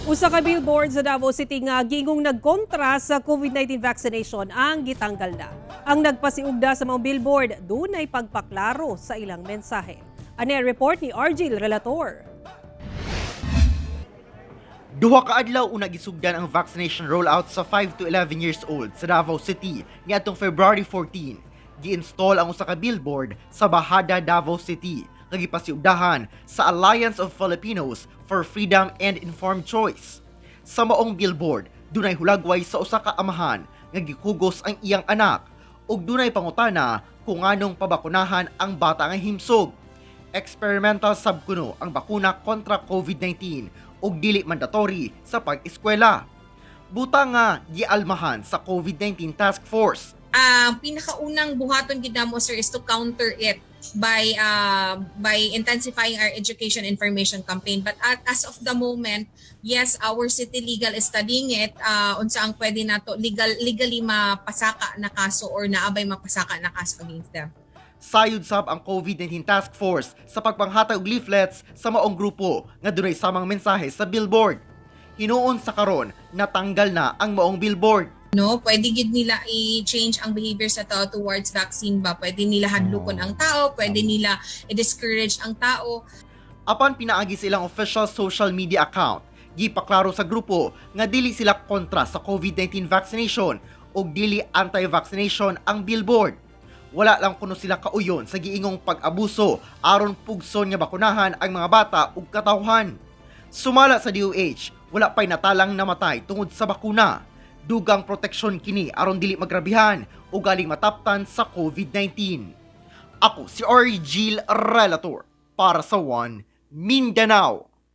Usa ka billboard sa Davao City nga gingong nagkontra sa COVID-19 vaccination ang gitanggal na. Ang nagpasiugda sa mga billboard, dunay pagpaklaro sa ilang mensahe. Ane report ni Argil Relator. Duha ka adlaw una gisugdan ang vaccination rollout sa 5 to 11 years old sa Davao City niadtong February 14. Gi-install ang usa ka billboard sa Bahada, Davao City nga gipasiugdahan sa Alliance of Filipinos for Freedom and Informed Choice. Sa maong billboard, dunay hulagway sa usa ka amahan nga gikugos ang iyang anak ug dunay pangutana kung anong pabakunahan ang bata nga himsog. Experimental sabkuno ang bakuna kontra COVID-19 ug dili mandatory sa pag-eskwela. Buta nga gialmahan sa COVID-19 Task Force. Ang pinakaunang buhaton gid namo, sir, is to counter it by intensifying our education information campaign. But as of the moment, yes, our city legal is studying it, unsa ang pwede nato legally mapasaka na kaso or naabay mapasaka na kaso against them. Sayod sab ang COVID-19 Task Force sa pagpanghatag og leaflets sa maong grupo nga dunay samang mensahe sa billboard. Hinuon sa karon natanggal na ang maong billboard. No, pwede gid nila i-change ang behavior sa tao towards vaccine ba? Pwede nila hadlokon ang tao, pwede nila i-discourage ang tao. Apan pinaagi silang official social media account, gipaklaro sa grupo nga dili sila kontra sa COVID-19 vaccination ug dili anti-vaccination ang billboard. Wala lang kuno sila kauyon sa giingong pag-abuso aron pugson nga bakunahan ang mga bata ug katawhan. Sumala sa DOH, wala pay natalang namatay tungod sa bakuna. Dugang proteksyon kini aron dili magrabihan o galing mataptan sa COVID-19. Ako si Argil Relator para sa One Mindanao.